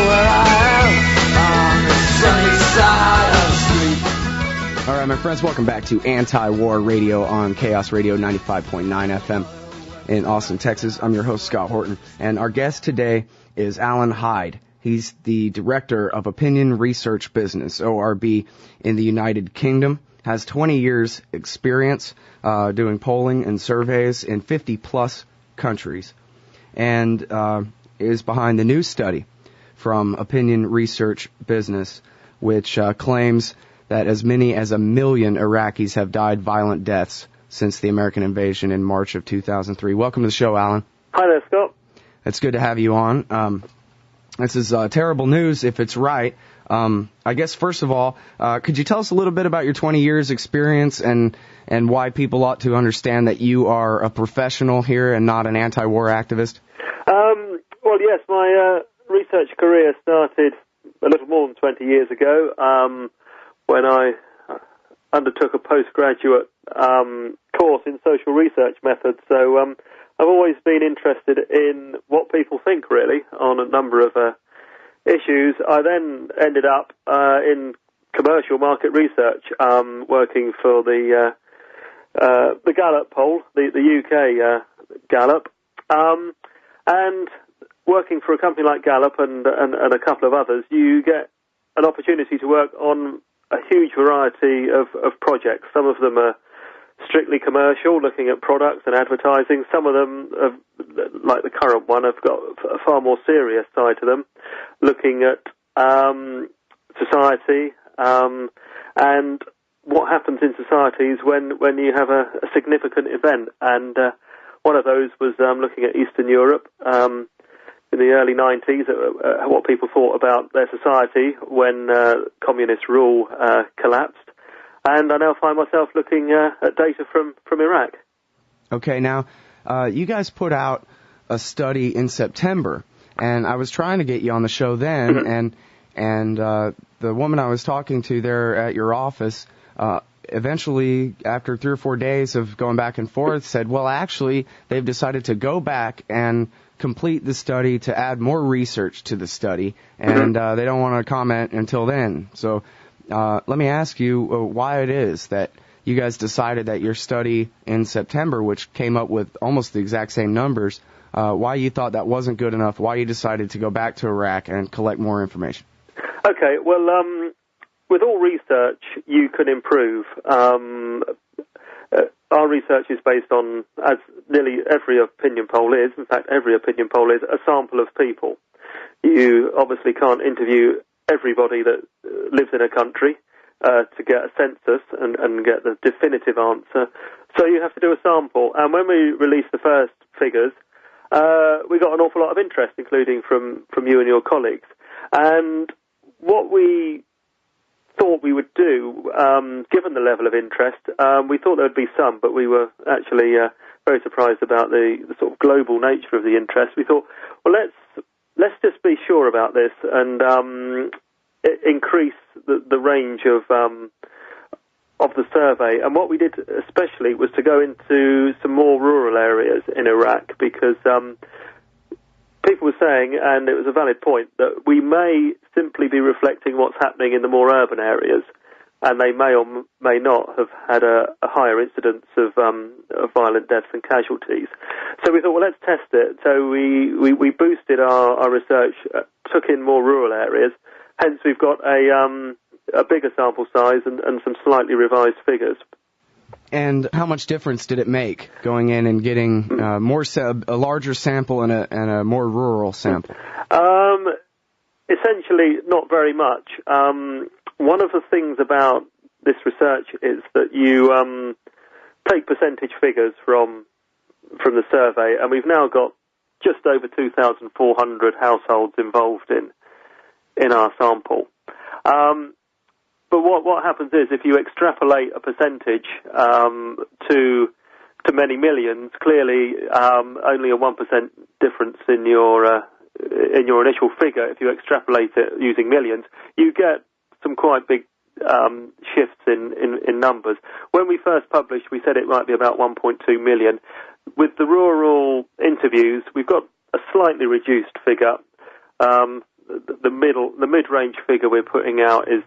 where I am on the sunny side of the street. All right, my friends, welcome back to Anti-War Radio on Chaos Radio 95.9 FM in Austin, Texas. I'm your host, Scott Horton, and our guest today is Allan Hyde. He's the Director of Opinion Research Business, ORB, in the United Kingdom, has 20 years experience doing polling and surveys in 50-plus countries, and is behind the new study from Opinion Research Business, which claims that as many as 1 million Iraqis have died violent deaths since the American invasion in March of 2003. Welcome to the show, Allan. Hi there, Scott. It's good to have you on. This is terrible news if it's right. I guess, first of all, could you tell us a little bit about your 20 years experience and why people ought to understand that you are a professional here and not an anti-war activist? Well, yes, my research career started a little more than 20 years ago when I undertook a postgraduate course in social research methods. So I've always been interested in what people think, really, on a number of issues. I then ended up in commercial market research, working for the Gallup poll, the UK Gallup, and working for a company like Gallup and a couple of others, you get an opportunity to work on a huge variety of projects. Some of them are strictly commercial, looking at products and advertising. Some of them, like the current one, have got a far more serious side to them, looking at society and what happens in societies when you have a significant event. And one of those was looking at Eastern Europe in the early 90s, what people thought about their society when communist rule collapsed. And I now find myself looking at data from Iraq. Okay, now, you guys put out a study in September, and I was trying to get you on the show then, and the woman I was talking to there at your office eventually, after 3 or 4 days of going back and forth, said, well, actually, they've decided to go back and complete the study to add more research to the study, and they don't want to comment until then. So let me ask you why it is that you guys decided that your study in September, which came up with almost the exact same numbers, why you thought that wasn't good enough, why you decided to go back to Iraq and collect more information. Okay, well, with all research, you can improve. Our research is based on, as nearly every opinion poll is, in fact, every opinion poll is, a sample of people. You obviously can't interview everybody that lives in a country to get a census and get the definitive answer. So you have to do a sample. And when we released the first figures, we got an awful lot of interest, including from you and your colleagues. And what we thought we would do, given the level of interest, we thought there would be some, but we were actually very surprised about the sort of global nature of the interest. We thought, well, let's just be sure about this and increase the range of the survey. And what we did especially was to go into some more rural areas in Iraq, because people were saying, and it was a valid point, that we may simply be reflecting what's happening in the more urban areas, and they may or may not have had a higher incidence of violent deaths and casualties. So we thought, well, let's test it. So we boosted our research, took in more rural areas. Hence, we've got a bigger sample size and some slightly revised figures. And how much difference did it make going in and getting a larger sample and a more rural sample? Essentially, not very much. One of the things about this research is that you take percentage figures from the survey, and we've now got just over 2,400 households involved in our sample. But what happens is, if you extrapolate a percentage to many millions, clearly only a 1% difference in your initial figure. If you extrapolate it using millions, you get some quite big shifts in numbers. When we first published, we said it might be about 1.2 million. With the rural interviews, we've got a slightly reduced figure. the mid-range figure we're putting out is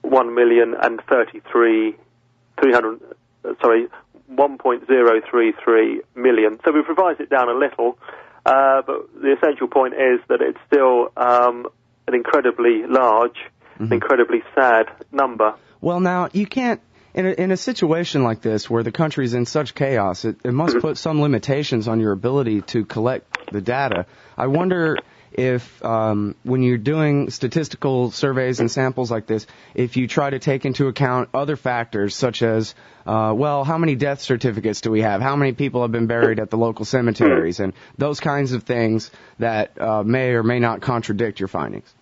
1.033 million. So we've revised it down a little, but the essential point is that it's still an incredibly large, incredibly sad number. Well, now, you can't, in a situation like this where the country's in such chaos, it must put some limitations on your ability to collect the data. I wonder if, when you're doing statistical surveys and samples like this, if you try to take into account other factors such as, how many death certificates do we have? How many people have been buried at the local cemeteries? And those kinds of things that may or may not contradict your findings.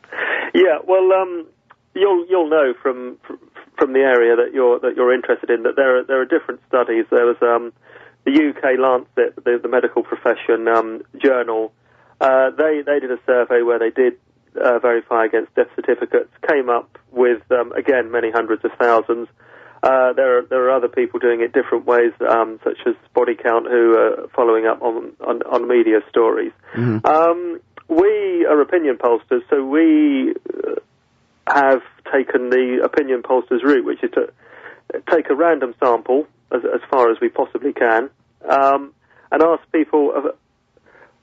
Yeah, well, you'll know from the area that you're interested in that there are different studies. There was the UK Lancet, the medical profession journal. They did a survey where they did verify against death certificates, came up with again many hundreds of thousands. There are other people doing it different ways, such as Body Count, who are following up on media stories. We are opinion pollsters, so we have taken the opinion pollsters route, which is to take a random sample as far as we possibly can, and ask people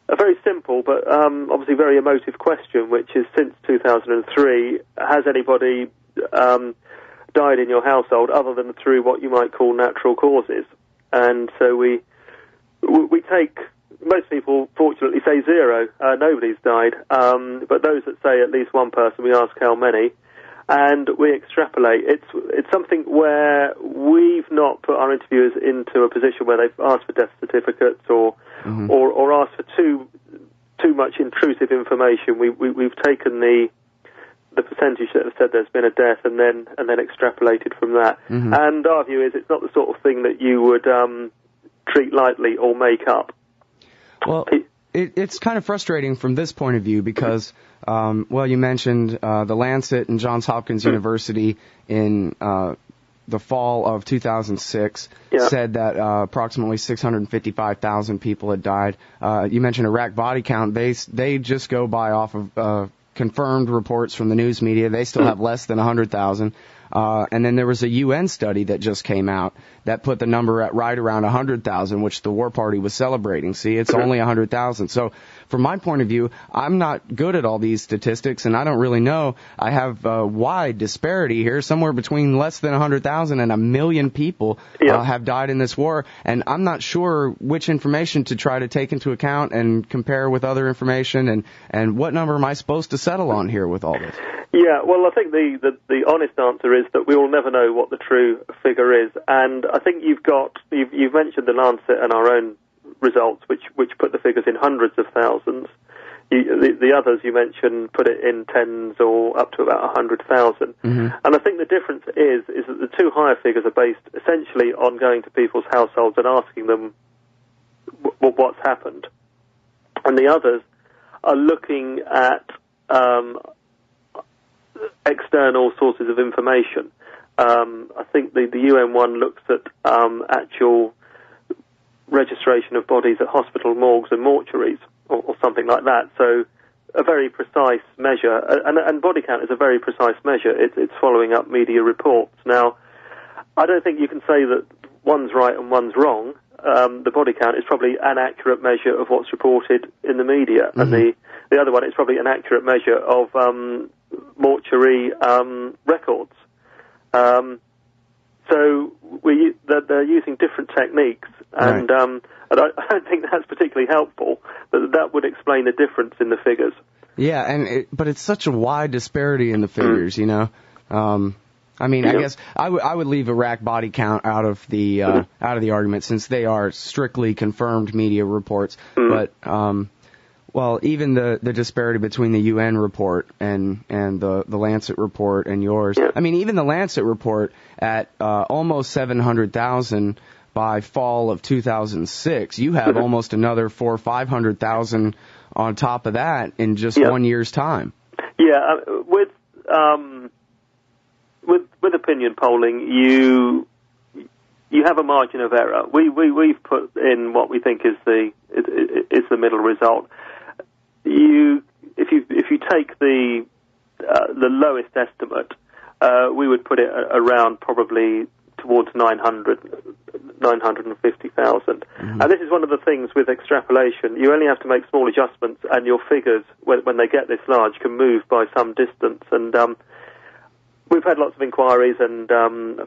a very simple but obviously very emotive question, which is, since 2003, has anybody died in your household other than through what you might call natural causes? And so we take, most people fortunately say zero, nobody's died, but those that say at least one person, we ask how many, and we extrapolate. It's something where we've not put our interviewers into a position where they've asked for death certificates or asked for too much intrusive information. We've taken the percentage that have said there's been a death and then extrapolated from that. And our view is it's not the sort of thing that you would treat lightly or make up. Well, it's kind of frustrating from this point of view because, you mentioned the Lancet and Johns Hopkins University in the fall of 2006 said that approximately 655,000 people had died. You mentioned Iraq Body Count. They just go by off of confirmed reports from the news media. They still have less than 100,000. And then there was a UN study that just came out that put the number at right around 100,000, which the War Party was celebrating. See, it's only 100,000. So from my point of view, I'm not good at all these statistics, and I don't really know. I have a wide disparity here. Somewhere between less than 100,000 and 1 million people have died in this war, and I'm not sure which information to try to take into account and compare with other information, and what number am I supposed to settle on here with all this? Yeah, well, I think the honest answer is that we will never know what the true figure is, and I think you've mentioned the Lancet and our own results, which put the figures in hundreds of thousands. The others you mentioned put it in tens or up to about 100,000. And I think the difference is that the two higher figures are based essentially on going to people's households and asking them what's happened, and the others are looking at external sources of information. I think the UN one looks at actual registration of bodies at hospital morgues and mortuaries or something like that. So a very precise measure, and body count is a very precise measure. It's following up media reports. Now, I don't think you can say that one's right and one's wrong. The body count is probably an accurate measure of what's reported in the media, and the other one is probably an accurate measure of mortuary records. So they're using different techniques, and I don't think that's particularly helpful, but that would explain the difference in the figures. Yeah, but it's such a wide disparity in the figures, you know. I mean, I guess I would leave Iraq Body Count out of the argument, since they are strictly confirmed media reports. But even the disparity between the UN report and the Lancet report and yours. I mean, even the Lancet report at almost 700,000 by fall of 2006, you have almost another 400,000 or 500,000 on top of that in just 1 year's time. Yeah, with opinion polling, you have a margin of error. We've put in what we think is the middle result. You if you take the lowest estimate, we would put it around probably towards 950,000. And this is one of the things with extrapolation. You only have to make small adjustments, and your figures, when they get this large, can move by some distance. And we've had lots of inquiries and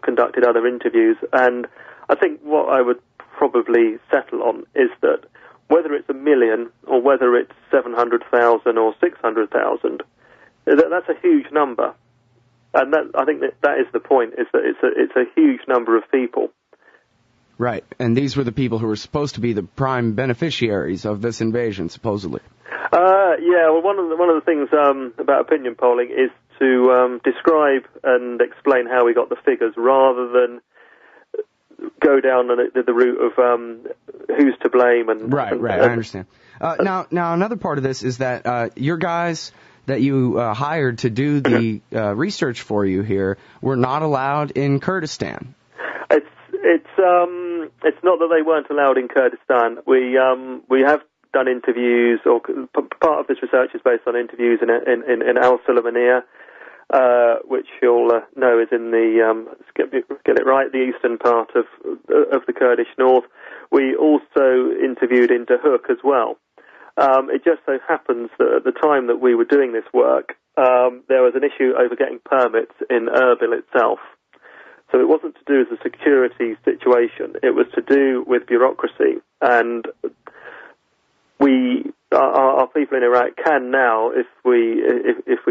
conducted other interviews, and I think what I would probably settle on is that whether it's 1 million or whether it's 700,000 or 600,000, that's a huge number. And I think that is the point, is that it's a huge number of people. Right, and these were the people who were supposed to be the prime beneficiaries of this invasion, supposedly. Yeah, well, one of the things about opinion polling is to describe and explain how we got the figures, rather than go down the route of who's to blame. Right, I understand. Now, another part of this is that your guys that you hired to do the research for you here were not allowed in Kurdistan. It's not that they weren't allowed in Kurdistan. We have done interviews, or part of this research is based on interviews in Al Sulaymaniyah, which you'll know is in the get it right, the eastern part of the Kurdish north. We also interviewed in Dahuk as well. It just so happens that at the time that we were doing this work, there was an issue over getting permits in Erbil itself. So it wasn't to do with the security situation. It was to do with bureaucracy. And our people in Iraq can now, if we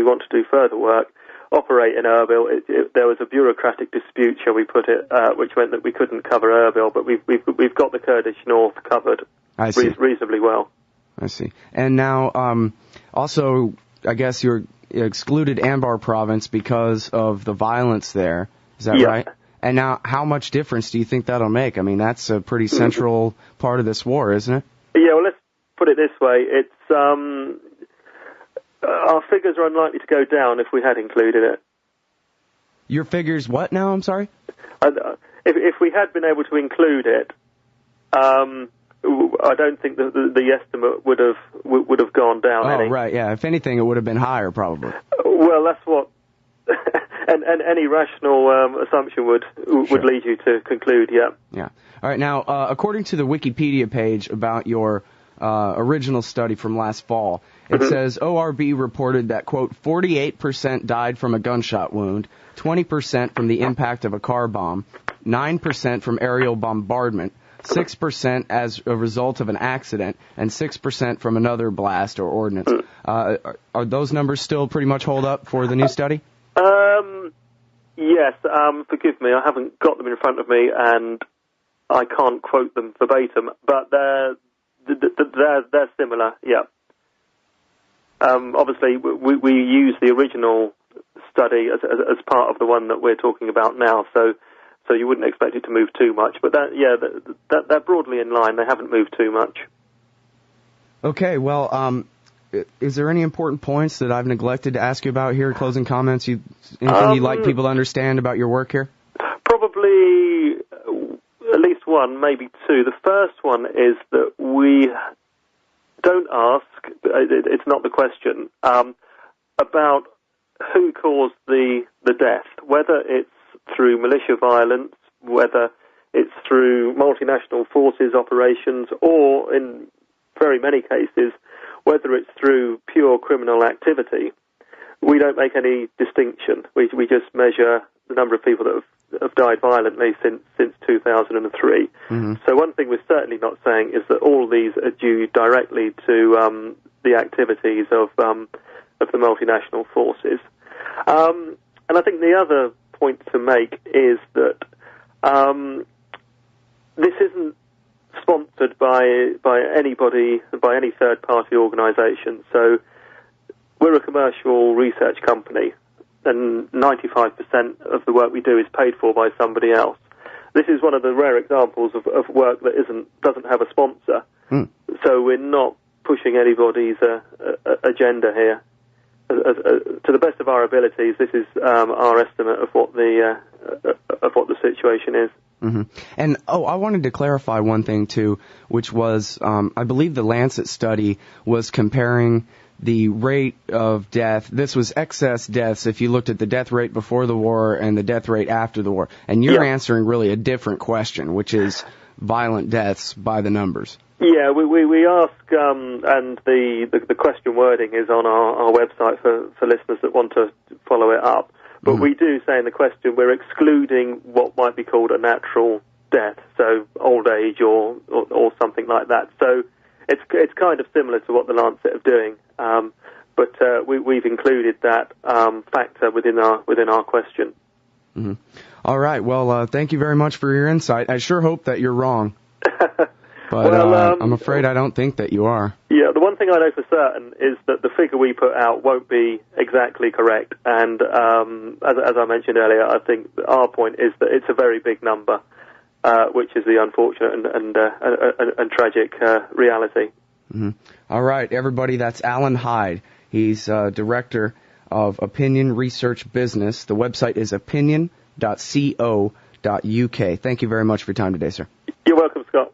want to do further work, operate in Erbil. There was a bureaucratic dispute, shall we put it, which meant that we couldn't cover Erbil, but we've got the Kurdish north covered reasonably well. I see. And now, also, I guess you're excluded Anbar province because of the violence there. Is that right? And now, how much difference do you think that'll make? I mean, that's a pretty central part of this war, isn't it? Yeah, well, let's put it this way. It's our figures are unlikely to go down if we had included it. Your figures what now? I'm sorry? If we had been able to include it, I don't think that the estimate would have gone down any. Oh, right, yeah. If anything, it would have been higher, probably. Well, that's what... and any rational assumption would lead you to conclude, yeah. Yeah. All right, now, according to the Wikipedia page about your original study from last fall, it says ORB reported that, quote, 48% died from a gunshot wound, 20% from the impact of a car bomb, 9% from aerial bombardment, 6% as a result of an accident, and 6% from another blast or ordnance. Are those numbers still pretty much hold up for the new study? Yes, forgive me, I haven't got them in front of me, and I can't quote them verbatim, but they're similar, yeah. Obviously, we use the original study as part of the one that we're talking about now, so you wouldn't expect it to move too much, but they're broadly in line. They haven't moved too much. Okay, well, is there any important points that I've neglected to ask you about here? Closing comments? Anything you'd like people to understand about your work here? Probably at least one, maybe two. The first one is that we don't ask, it's not the question, about who caused the death, whether it's through militia violence, whether it's through multinational forces operations, or in very many cases, whether it's through pure criminal activity. We don't make any distinction. We just measure the number of people that have died violently since 2003. So one thing we're certainly not saying is that all these are due directly to the activities of the multinational forces. And I think the other point to make is that this isn't sponsored by anybody, by any third-party organisation. So we're a commercial research company, and 95% of the work we do is paid for by somebody else. This is one of the rare examples of work that doesn't have a sponsor. So we're not pushing anybody's agenda here. To the best of our abilities, this is our estimate of what the situation is. And, I wanted to clarify one thing, too, which was, I believe the Lancet study was comparing the rate of death. This was excess deaths if you looked at the death rate before the war and the death rate after the war. And you're answering really a different question, which is violent deaths by the numbers. Yeah, we ask, and the question wording is on our website for listeners that want to follow it up. But we do say in the question we're excluding what might be called a natural death, so old age or something like that. So it's kind of similar to what the Lancet are doing, but we've included that factor within our question. Mm-hmm. All right. Well, thank you very much for your insight. I sure hope that you're wrong. But I'm afraid I don't think that you are. Yeah, the one thing I know for certain is that the figure we put out won't be exactly correct. And as I mentioned earlier, I think our point is that it's a very big number, which is the unfortunate and tragic reality. Mm-hmm. All right, everybody, that's Allan Hyde. He's Director of Opinion Research Business. The website is opinion.co.uk. Thank you very much for your time today, sir. You're welcome, Scott.